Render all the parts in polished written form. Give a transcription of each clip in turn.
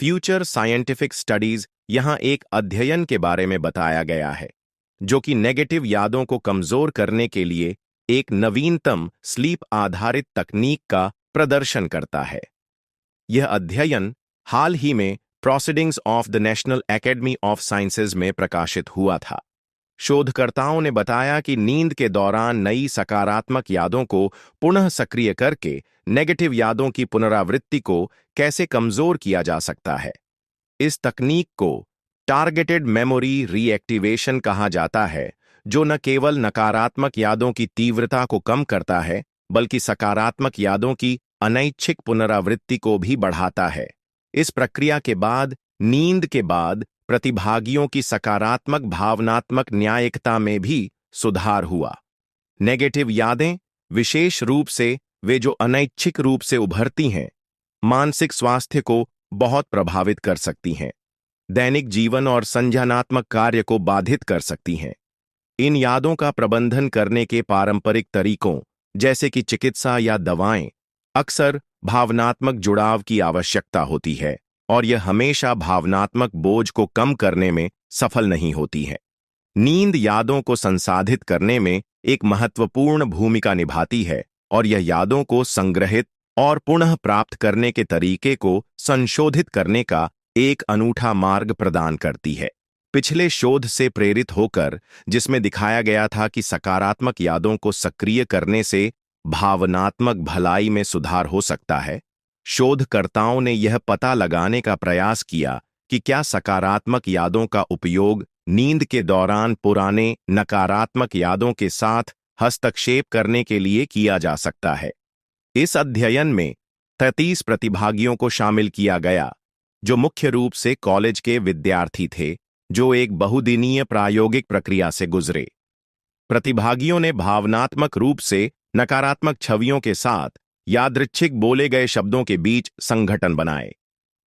Future scientific studies यहाँ एक अध्ययन के बारे में बताया गया है जो कि नेगेटिव यादों को कमजोर करने के लिए एक नवीनतम स्लीप आधारित तकनीक का प्रदर्शन करता है। यह अध्ययन हाल ही में proceedings of the national academy of sciences में प्रकाशित हुआ था। शोधकर्ताओं ने बताया कि नींद के दौरान नई सकारात्मक यादों को पुनः सक्रिय करके नेगेटिव यादों की पुनरावृत्ति को कैसे कमजोर किया जा सकता है। इस तकनीक को टारगेटेड मेमोरी रीएक्टिवेशन कहा जाता है, जो न केवल नकारात्मक यादों की तीव्रता को कम करता है बल्कि सकारात्मक यादों की अनैच्छिक पुनरावृत्ति को भी बढ़ाता है। इस प्रक्रिया के बाद नींद के बाद प्रतिभागियों की सकारात्मक भावनात्मक न्यायिकता में भी सुधार हुआ। नेगेटिव यादें, विशेष रूप से वे जो अनैच्छिक रूप से उभरती हैं, मानसिक स्वास्थ्य को बहुत प्रभावित कर सकती हैं, दैनिक जीवन और संज्ञानात्मक कार्य को बाधित कर सकती हैं। इन यादों का प्रबंधन करने के पारंपरिक तरीकों जैसे कि चिकित्सा या दवाएं अक्सर भावनात्मक जुड़ाव की आवश्यकता होती है और यह हमेशा भावनात्मक बोझ को कम करने में सफल नहीं होती है। नींद यादों को संसाधित करने में एक महत्वपूर्ण भूमिका निभाती है और यह यादों को संग्रहित और पुनः प्राप्त करने के तरीके को संशोधित करने का एक अनूठा मार्ग प्रदान करती है। पिछले शोध से प्रेरित होकर, जिसमें दिखाया गया था कि सकारात्मक यादों को सक्रिय करने से भावनात्मक भलाई में सुधार हो सकता है, शोधकर्ताओं ने यह पता लगाने का प्रयास किया कि क्या सकारात्मक यादों का उपयोग नींद के दौरान पुराने नकारात्मक यादों के साथ हस्तक्षेप करने के लिए किया जा सकता है। इस अध्ययन में 33 प्रतिभागियों को शामिल किया गया, जो मुख्य रूप से कॉलेज के विद्यार्थी थे, जो एक बहुदिनीय प्रायोगिक प्रक्रिया से गुजरे। प्रतिभागियों ने भावनात्मक रूप से नकारात्मक छवियों के साथ यादृच्छिक बोले गए शब्दों के बीच संघटन बनाए।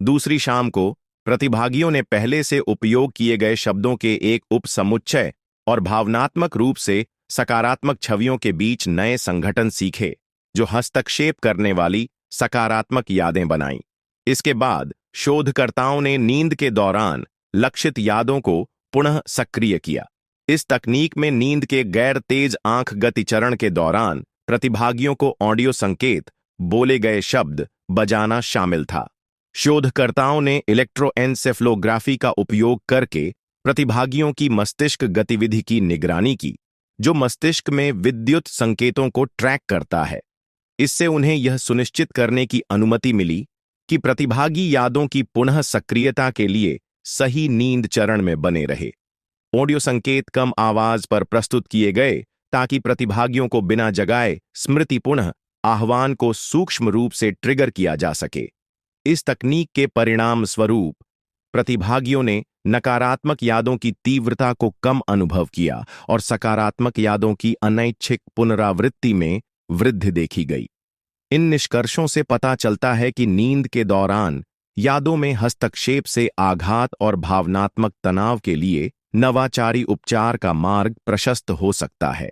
दूसरी शाम को प्रतिभागियों ने पहले से उपयोग किए गए शब्दों के एक उपसमुच्चय और भावनात्मक रूप से सकारात्मक छवियों के बीच नए संघटन सीखे, जो हस्तक्षेप करने वाली सकारात्मक यादें बनाईं। इसके बाद शोधकर्ताओं ने नींद के दौरान लक्षित यादों को पुनः सक्रिय किया। इस तकनीक में नींद के गैर तेज आंख गति चरण के दौरान प्रतिभागियों को ऑडियो संकेत, बोले गए शब्द बजाना शामिल था। शोधकर्ताओं ने इलेक्ट्रोएन्सेफलोग्राफी का उपयोग करके प्रतिभागियों की मस्तिष्क गतिविधि की निगरानी की, जो मस्तिष्क में विद्युत संकेतों को ट्रैक करता है। इससे उन्हें यह सुनिश्चित करने की अनुमति मिली कि प्रतिभागी यादों की पुनः सक्रियता के लिए सही नींद चरण में बने रहे। ऑडियो संकेत कम आवाज पर प्रस्तुत किए गए ताकि प्रतिभागियों को बिना जगाए स्मृति पुनः आह्वान को सूक्ष्म रूप से ट्रिगर किया जा सके। इस तकनीक के परिणाम स्वरूप प्रतिभागियों ने नकारात्मक यादों की तीव्रता को कम अनुभव किया और सकारात्मक यादों की अनैच्छिक पुनरावृत्ति में वृद्धि देखी गई। इन निष्कर्षों से पता चलता है कि नींद के दौरान यादों में हस्तक्षेप से आघात और भावनात्मक तनाव के लिए नवाचारी उपचार का मार्ग प्रशस्त हो सकता है।